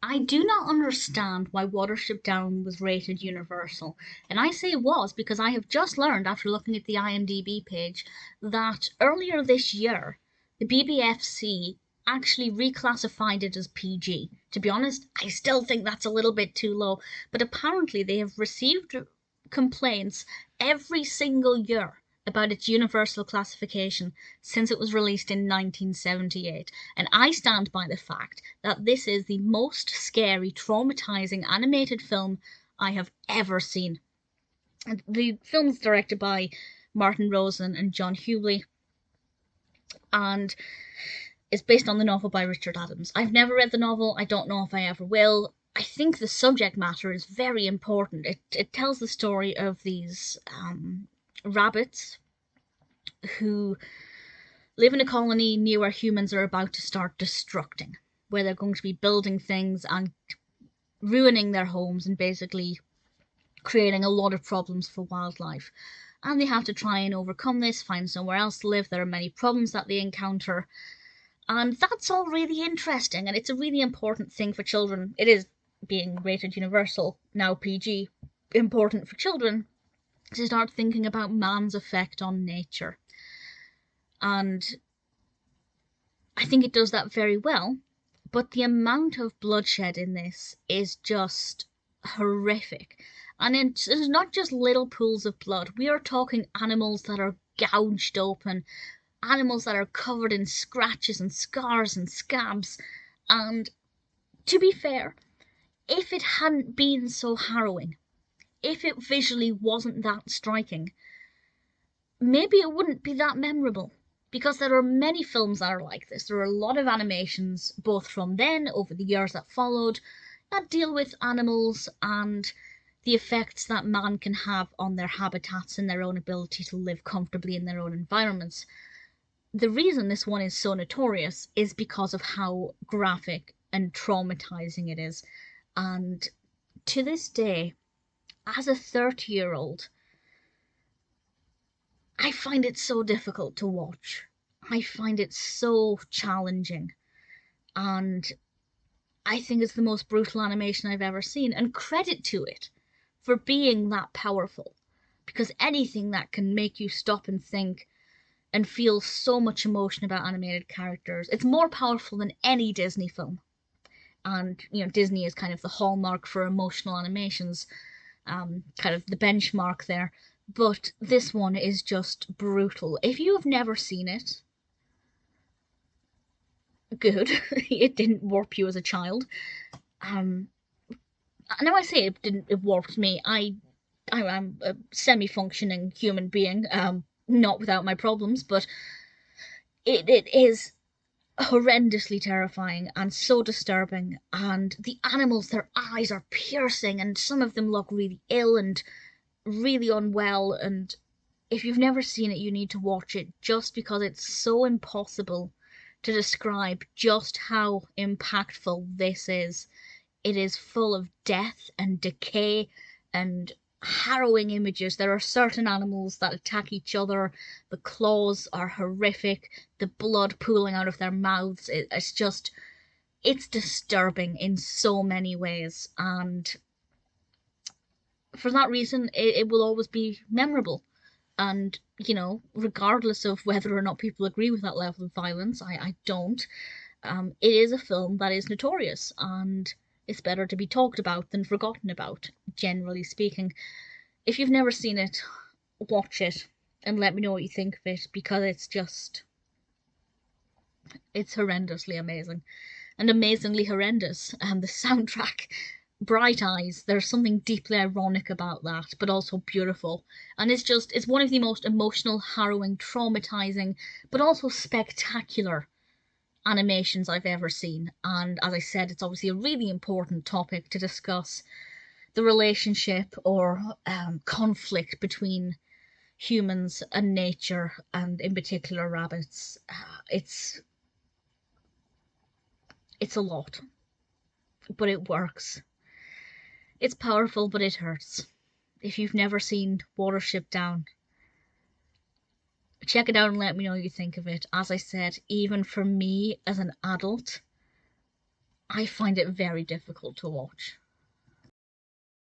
I do not understand why Watership Down was rated universal, and I say it was because I have just learned after looking at the IMDb page that earlier this year the BBFC actually reclassified it as PG. To be honest, I still think that's a little bit too low, but apparently they have received complaints every single year about its universal classification since it was released in 1978, and I stand by the fact that this is the most scary, traumatizing animated film I have ever seen. The film is directed by Martin Rosen and John Hughley, and is based on the novel by Richard Adams. I've never read the novel, I don't know if I ever will. I think the subject matter is very important. It tells the story of these rabbits who live in a colony near where humans are about to start destructing, where they're going to be building things and ruining their homes and basically creating a lot of problems for wildlife. And they have to try and overcome this, find somewhere else to live. There are many problems that they encounter. And that's all really interesting, and it's a really important thing for children. It is, being rated universal, now PG, important for children to start thinking about man's effect on nature. And I think it does that very well, but the amount of bloodshed in this is just horrific. And it's not just little pools of blood. We are talking animals that are gouged open, animals that are covered in scratches and scars and scabs. And to be fair, if it hadn't been so harrowing, if it visually wasn't that striking, maybe it wouldn't be that memorable. Because there are many films that are like this. There are a lot of animations, both from then, over the years that followed, that deal with animals and the effects that man can have on their habitats and their own ability to live comfortably in their own environments. The reason this one is so notorious is because of how graphic and traumatizing it is. And to this day, as a 30-year-old, I find it so difficult to watch. I find it so challenging. And I think it's the most brutal animation I've ever seen. And credit to it for being that powerful. Because anything that can make you stop and think and feel so much emotion about animated characters, it's more powerful than any Disney film. And, Disney is kind of the hallmark for emotional animations, kind of the benchmark there. But this one is just brutal. If you have never seen it, good. It didn't warp you as a child. Now I say it warped me. I am a semi-functioning human being, not without my problems, but it is horrendously terrifying and so disturbing. And the animals, their eyes are piercing, and some of them look really ill and really unwell. And if you've never seen it, you need to watch it, just because it's so impossible to describe just how impactful this is. It is full of death and decay and harrowing images. There are certain animals that attack each other. The claws are horrific. The blood pooling out of their mouths. It's disturbing in so many ways. And for that reason, it will always be memorable. And, regardless of whether or not people agree with that level of violence, I don't. It is a film that is notorious, and it's better to be talked about than forgotten about, generally speaking. If you've never seen it, watch it and let me know what you think of it, because it's horrendously amazing and amazingly horrendous. The soundtrack, Bright Eyes, there's something deeply ironic about that, but also beautiful. And it's one of the most emotional, harrowing, traumatizing, but also spectacular animations I've ever seen. And as I said, it's obviously a really important topic to discuss, the relationship or conflict between humans and nature, and in particular rabbits. It's a lot, but it works. It's powerful, but it hurts. If you've never seen Watership Down, check it out and let me know what you think of it. As I said, even for me as an adult, I find it very difficult to watch.